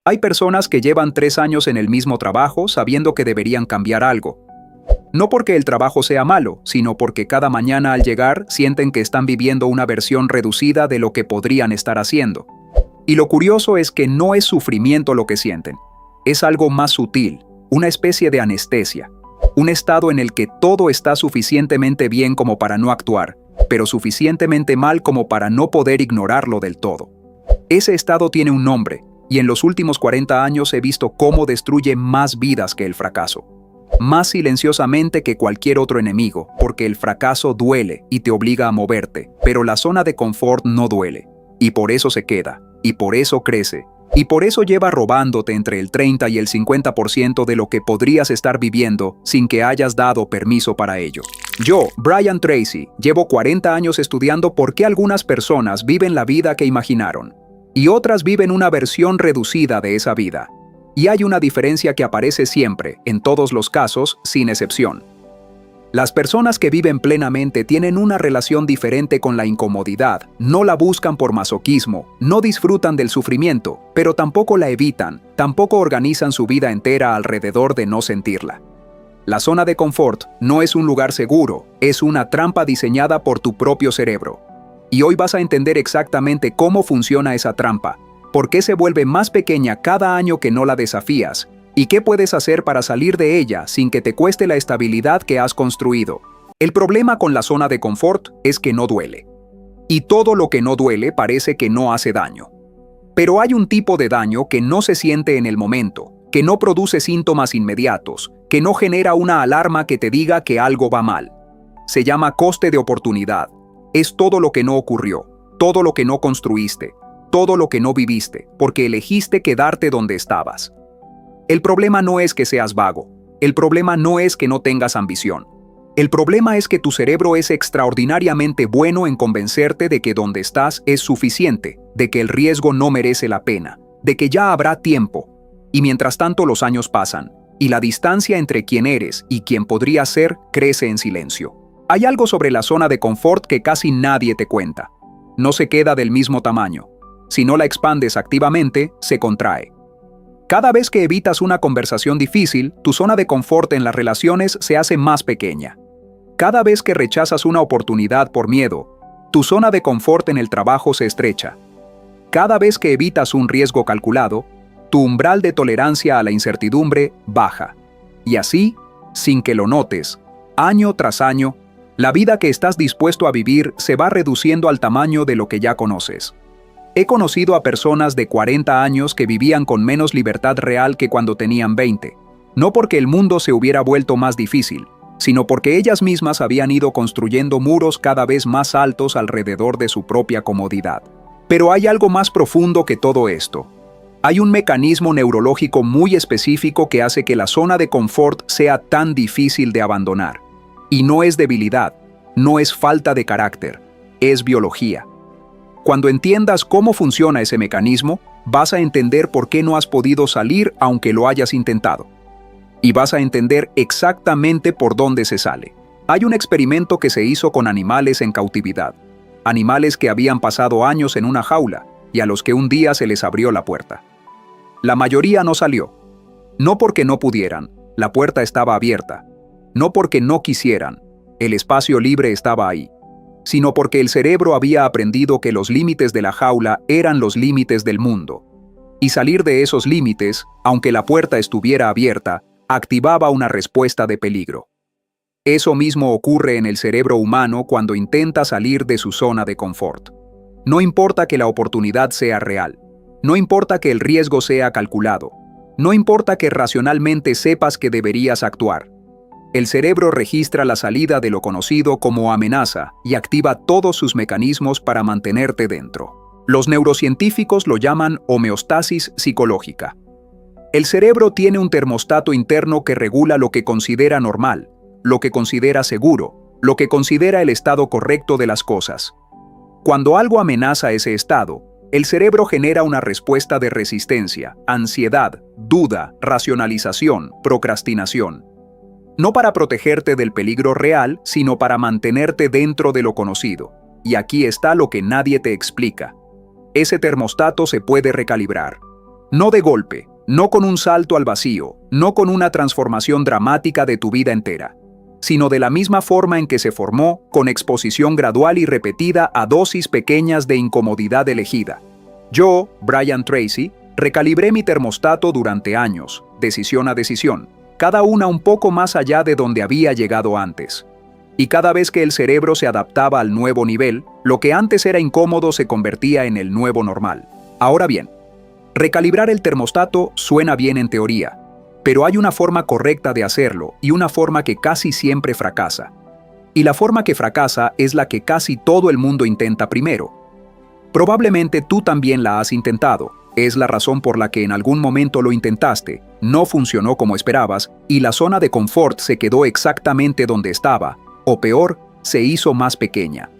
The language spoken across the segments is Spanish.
Hay personas que llevan 3 años en el mismo trabajo sabiendo que deberían cambiar algo. No porque el trabajo sea malo, sino porque cada mañana al llegar sienten que están viviendo una versión reducida de lo que podrían estar haciendo. Y lo curioso es que no es sufrimiento lo que sienten. Es algo más sutil, una especie de anestesia. Un estado en el que todo está suficientemente bien como para no actuar, pero suficientemente mal como para no poder ignorarlo del todo. Ese estado tiene un nombre, y en los últimos 40 años he visto cómo destruye más vidas que el fracaso. Más silenciosamente que cualquier otro enemigo, porque el fracaso duele y te obliga a moverte, pero la zona de confort no duele. Y por eso se queda, y por eso crece, y por eso lleva robándote entre el 30 y el 50% de lo que podrías estar viviendo sin que hayas dado permiso para ello. Yo, Brian Tracy, llevo 40 años estudiando por qué algunas personas viven la vida que imaginaron, y otras viven una versión reducida de esa vida. Y hay una diferencia que aparece siempre, en todos los casos, sin excepción. Las personas que viven plenamente tienen una relación diferente con la incomodidad, no la buscan por masoquismo, no disfrutan del sufrimiento, pero tampoco la evitan, tampoco organizan su vida entera alrededor de no sentirla. La zona de confort no es un lugar seguro, es una trampa diseñada por tu propio cerebro. Y hoy vas a entender exactamente cómo funciona esa trampa, por qué se vuelve más pequeña cada año que no la desafías, y qué puedes hacer para salir de ella sin que te cueste la estabilidad que has construido. El problema con la zona de confort es que no duele. Y todo lo que no duele parece que no hace daño. Pero hay un tipo de daño que no se siente en el momento, que no produce síntomas inmediatos, que no genera una alarma que te diga que algo va mal. Se llama coste de oportunidad. Es todo lo que no ocurrió, todo lo que no construiste, todo lo que no viviste, porque elegiste quedarte donde estabas. El problema no es que seas vago, el problema no es que no tengas ambición. El problema es que tu cerebro es extraordinariamente bueno en convencerte de que donde estás es suficiente, de que el riesgo no merece la pena, de que ya habrá tiempo. Y mientras tanto los años pasan, y la distancia entre quién eres y quién podrías ser crece en silencio. Hay algo sobre la zona de confort que casi nadie te cuenta. No se queda del mismo tamaño. Si no la expandes activamente, se contrae. Cada vez que evitas una conversación difícil, tu zona de confort en las relaciones se hace más pequeña. Cada vez que rechazas una oportunidad por miedo, tu zona de confort en el trabajo se estrecha. Cada vez que evitas un riesgo calculado, tu umbral de tolerancia a la incertidumbre baja. Y así, sin que lo notes, año tras año, la vida que estás dispuesto a vivir se va reduciendo al tamaño de lo que ya conoces. He conocido a personas de 40 años que vivían con menos libertad real que cuando tenían 20, no porque el mundo se hubiera vuelto más difícil, sino porque ellas mismas habían ido construyendo muros cada vez más altos alrededor de su propia comodidad. Pero hay algo más profundo que todo esto. Hay un mecanismo neurológico muy específico que hace que la zona de confort sea tan difícil de abandonar. Y no es debilidad, no es falta de carácter, es biología. Cuando entiendas cómo funciona ese mecanismo, vas a entender por qué no has podido salir aunque lo hayas intentado. Y vas a entender exactamente por dónde se sale. Hay un experimento que se hizo con animales en cautividad. Animales que habían pasado años en una jaula y a los que un día se les abrió la puerta. La mayoría no salió. No porque no pudieran, la puerta estaba abierta. No porque no quisieran, el espacio libre estaba ahí, sino porque el cerebro había aprendido que los límites de la jaula eran los límites del mundo. Y salir de esos límites, aunque la puerta estuviera abierta, activaba una respuesta de peligro. Eso mismo ocurre en el cerebro humano cuando intenta salir de su zona de confort. No importa que la oportunidad sea real, no importa que el riesgo sea calculado, no importa que racionalmente sepas que deberías actuar. El cerebro registra la salida de lo conocido como amenaza y activa todos sus mecanismos para mantenerte dentro. Los neurocientíficos lo llaman homeostasis psicológica. El cerebro tiene un termostato interno que regula lo que considera normal, lo que considera seguro, lo que considera el estado correcto de las cosas. Cuando algo amenaza ese estado, el cerebro genera una respuesta de resistencia, ansiedad, duda, racionalización, procrastinación. No para protegerte del peligro real, sino para mantenerte dentro de lo conocido. Y aquí está lo que nadie te explica. Ese termostato se puede recalibrar. No de golpe, no con un salto al vacío, no con una transformación dramática de tu vida entera, sino de la misma forma en que se formó, con exposición gradual y repetida a dosis pequeñas de incomodidad elegida. Yo, Brian Tracy, recalibré mi termostato durante años, decisión a decisión, cada una un poco más allá de donde había llegado antes. Y cada vez que el cerebro se adaptaba al nuevo nivel, lo que antes era incómodo se convertía en el nuevo normal. Ahora bien, recalibrar el termostato suena bien en teoría, pero hay una forma correcta de hacerlo y una forma que casi siempre fracasa. Y la forma que fracasa es la que casi todo el mundo intenta primero. Probablemente tú también la has intentado. Es la razón por la que en algún momento lo intentaste, no funcionó como esperabas y la zona de confort se quedó exactamente donde estaba, o peor, se hizo más pequeña.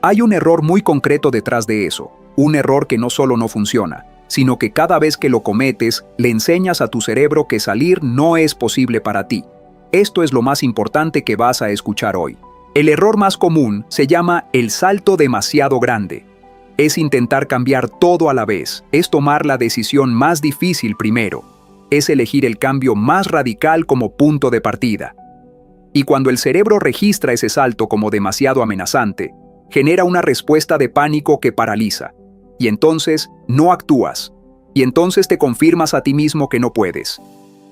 Hay un error muy concreto detrás de eso, un error que no solo no funciona, sino que cada vez que lo cometes, le enseñas a tu cerebro que salir no es posible para ti. Esto es lo más importante que vas a escuchar hoy. El error más común se llama el salto demasiado grande. Es intentar cambiar todo a la vez, es tomar la decisión más difícil primero, es elegir el cambio más radical como punto de partida. Y cuando el cerebro registra ese salto como demasiado amenazante, genera una respuesta de pánico que paraliza. Y entonces no actúas. Y entonces te confirmas a ti mismo que no puedes.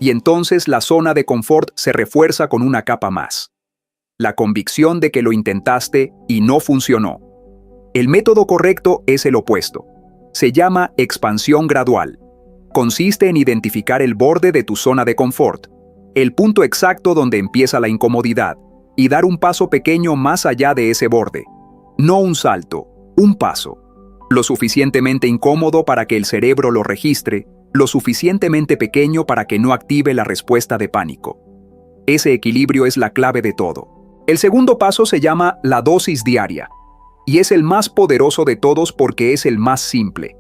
Y entonces la zona de confort se refuerza con una capa más. La convicción de que lo intentaste y no funcionó. El método correcto es el opuesto. Se llama expansión gradual. Consiste en identificar el borde de tu zona de confort, el punto exacto donde empieza la incomodidad, y dar un paso pequeño más allá de ese borde. No un salto, un paso. Lo suficientemente incómodo para que el cerebro lo registre, lo suficientemente pequeño para que no active la respuesta de pánico. Ese equilibrio es la clave de todo. El segundo paso se llama la dosis diaria. Y es el más poderoso de todos porque es el más simple.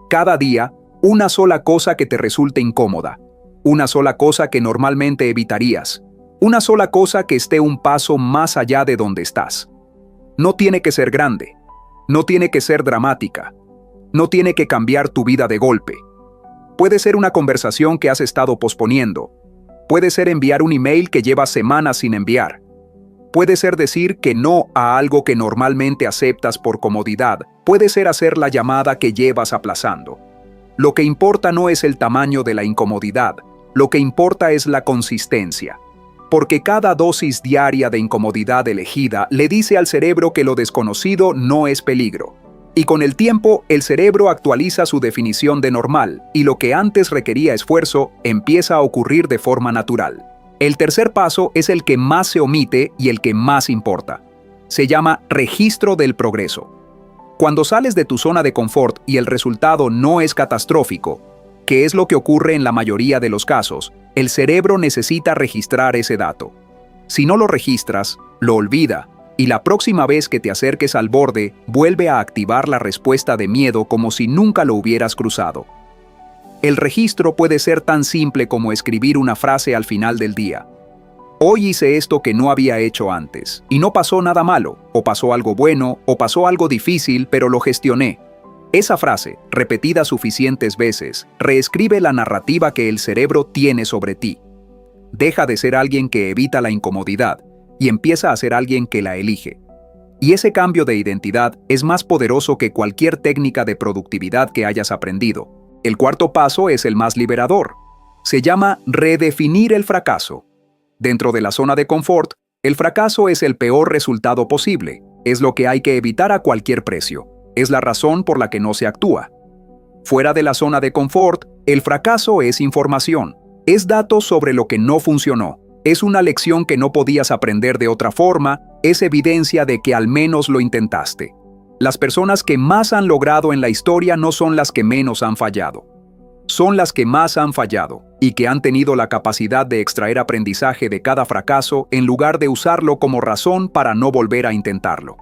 Cada día, una sola cosa que te resulte incómoda, una sola cosa que normalmente evitarías, una sola cosa que esté un paso más allá de donde estás. No tiene que ser grande, no tiene que ser dramática, no tiene que cambiar tu vida de golpe. Puede ser una conversación que has estado posponiendo, puede ser enviar un email que llevas semanas sin enviar. Puede ser decir que no a algo que normalmente aceptas por comodidad. Puede ser hacer la llamada que llevas aplazando. Lo que importa no es el tamaño de la incomodidad. Lo que importa es la consistencia. Porque cada dosis diaria de incomodidad elegida le dice al cerebro que lo desconocido no es peligro. Y con el tiempo, el cerebro actualiza su definición de normal, y lo que antes requería esfuerzo empieza a ocurrir de forma natural. El tercer paso es el que más se omite y el que más importa. Se llama registro del progreso. Cuando sales de tu zona de confort y el resultado no es catastrófico, que es lo que ocurre en la mayoría de los casos, el cerebro necesita registrar ese dato. Si no lo registras, lo olvida, y la próxima vez que te acerques al borde, vuelve a activar la respuesta de miedo como si nunca lo hubieras cruzado. El registro puede ser tan simple como escribir una frase al final del día. Hoy hice esto que no había hecho antes, y no pasó nada malo, o pasó algo bueno, o pasó algo difícil, pero lo gestioné. Esa frase, repetida suficientes veces, reescribe la narrativa que el cerebro tiene sobre ti. Deja de ser alguien que evita la incomodidad, y empieza a ser alguien que la elige. Y ese cambio de identidad es más poderoso que cualquier técnica de productividad que hayas aprendido. El cuarto paso es el más liberador. Se llama redefinir el fracaso. Dentro de la zona de confort, el fracaso es el peor resultado posible. Es lo que hay que evitar a cualquier precio. Es la razón por la que no se actúa. Fuera de la zona de confort, el fracaso es información. Es datos sobre lo que no funcionó. Es una lección que no podías aprender de otra forma. Es evidencia de que al menos lo intentaste. Las personas que más han logrado en la historia no son las que menos han fallado. Son las que más han fallado y que han tenido la capacidad de extraer aprendizaje de cada fracaso en lugar de usarlo como razón para no volver a intentarlo.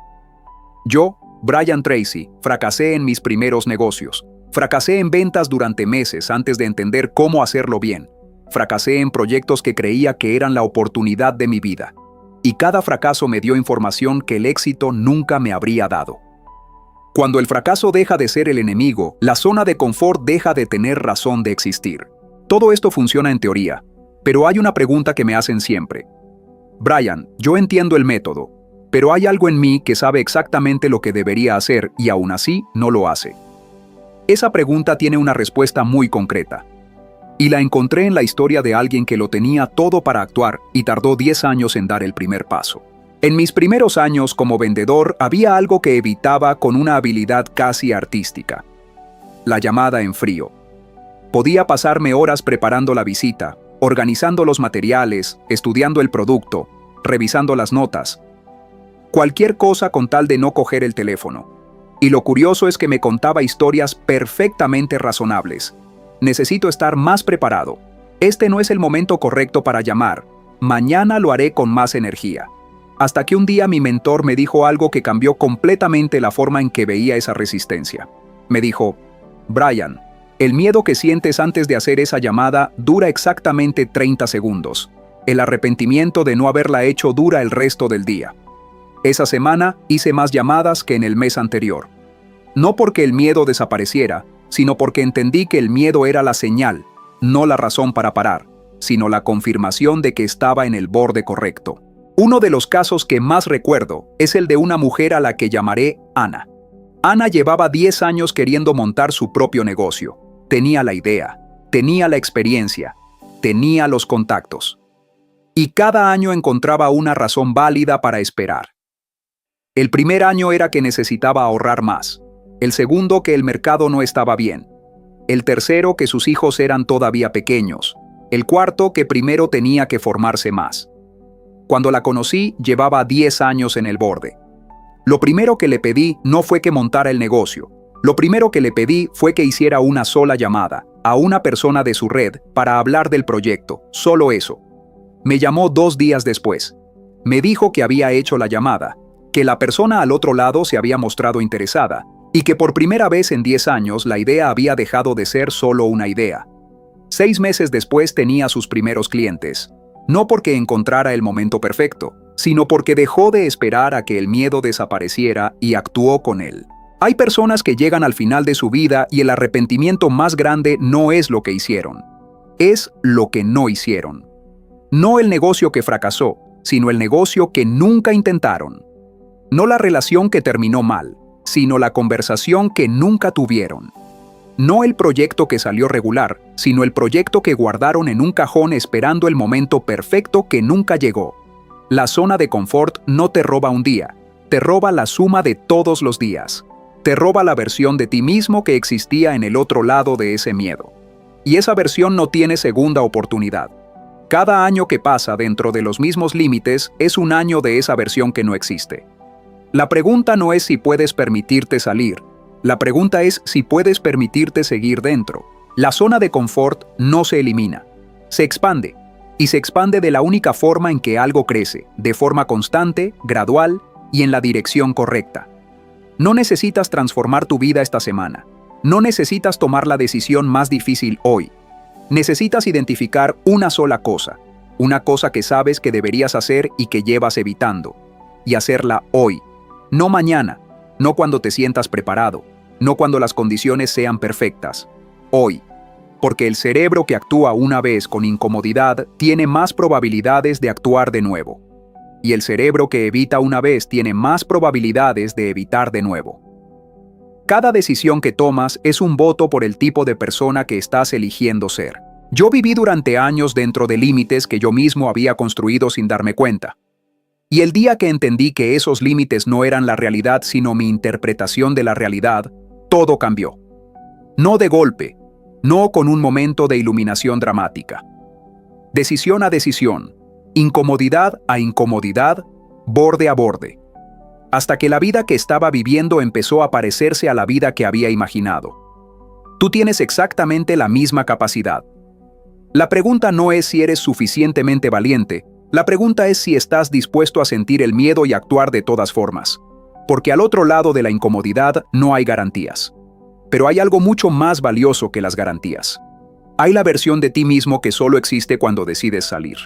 Yo, Brian Tracy, fracasé en mis primeros negocios. Fracasé en ventas durante meses antes de entender cómo hacerlo bien. Fracasé en proyectos que creía que eran la oportunidad de mi vida. Y cada fracaso me dio información que el éxito nunca me habría dado. Cuando el fracaso deja de ser el enemigo, la zona de confort deja de tener razón de existir. Todo esto funciona en teoría, pero hay una pregunta que me hacen siempre. Brian, yo entiendo el método, pero hay algo en mí que sabe exactamente lo que debería hacer y aún así no lo hace. Esa pregunta tiene una respuesta muy concreta. Y la encontré en la historia de alguien que lo tenía todo para actuar y tardó 10 años en dar el primer paso. En mis primeros años como vendedor había algo que evitaba con una habilidad casi artística. La llamada en frío. Podía pasarme horas preparando la visita, organizando los materiales, estudiando el producto, revisando las notas. Cualquier cosa con tal de no coger el teléfono. Y lo curioso es que me contaba historias perfectamente razonables. Necesito estar más preparado. Este no es el momento correcto para llamar. Mañana lo haré con más energía. Hasta que un día mi mentor me dijo algo que cambió completamente la forma en que veía esa resistencia. Me dijo, Brian, el miedo que sientes antes de hacer esa llamada dura exactamente 30 segundos. El arrepentimiento de no haberla hecho dura el resto del día. Esa semana hice más llamadas que en el mes anterior. No porque el miedo desapareciera, sino porque entendí que el miedo era la señal, no la razón para parar, sino la confirmación de que estaba en el borde correcto. Uno de los casos que más recuerdo es el de una mujer a la que llamaré Ana. Ana llevaba 10 años queriendo montar su propio negocio. Tenía la idea, tenía la experiencia, tenía los contactos. Y cada año encontraba una razón válida para esperar. El primer año era que necesitaba ahorrar más. El segundo, que el mercado no estaba bien. El tercero, que sus hijos eran todavía pequeños. El cuarto, que primero tenía que formarse más. Cuando la conocí, llevaba 10 años en el borde. Lo primero que le pedí no fue que montara el negocio. Lo primero que le pedí fue que hiciera una sola llamada, a una persona de su red, para hablar del proyecto, solo eso. Me llamó 2 días después. Me dijo que había hecho la llamada, que la persona al otro lado se había mostrado interesada, y que por primera vez en 10 años la idea había dejado de ser solo una idea. 6 meses después tenía sus primeros clientes. No porque encontrara el momento perfecto, sino porque dejó de esperar a que el miedo desapareciera y actuó con él. Hay personas que llegan al final de su vida y el arrepentimiento más grande no es lo que hicieron, es lo que no hicieron. No el negocio que fracasó, sino el negocio que nunca intentaron. No la relación que terminó mal, sino la conversación que nunca tuvieron. No el proyecto que salió regular, sino el proyecto que guardaron en un cajón esperando el momento perfecto que nunca llegó. La zona de confort no te roba un día, te roba la suma de todos los días. Te roba la versión de ti mismo que existía en el otro lado de ese miedo. Y esa versión no tiene segunda oportunidad. Cada año que pasa dentro de los mismos límites es un año de esa versión que no existe. La pregunta no es si puedes permitirte salir. La pregunta es si puedes permitirte seguir dentro. La zona de confort no se elimina. Se expande. Y se expande de la única forma en que algo crece, de forma constante, gradual y en la dirección correcta. No necesitas transformar tu vida esta semana. No necesitas tomar la decisión más difícil hoy. Necesitas identificar una sola cosa. Una cosa que sabes que deberías hacer y que llevas evitando. Y hacerla hoy. No mañana, no cuando te sientas preparado, no cuando las condiciones sean perfectas. Hoy. Porque el cerebro que actúa una vez con incomodidad tiene más probabilidades de actuar de nuevo. Y el cerebro que evita una vez tiene más probabilidades de evitar de nuevo. Cada decisión que tomas es un voto por el tipo de persona que estás eligiendo ser. Yo viví durante años dentro de límites que yo mismo había construido sin darme cuenta. Y el día que entendí que esos límites no eran la realidad sino mi interpretación de la realidad, todo cambió. No de golpe, no con un momento de iluminación dramática. Decisión a decisión, incomodidad a incomodidad, borde a borde. Hasta que la vida que estaba viviendo empezó a parecerse a la vida que había imaginado. Tú tienes exactamente la misma capacidad. La pregunta no es si eres suficientemente valiente, la pregunta es si estás dispuesto a sentir el miedo y actuar de todas formas. Porque al otro lado de la incomodidad no hay garantías. Pero hay algo mucho más valioso que las garantías. Hay la versión de ti mismo que solo existe cuando decides salir.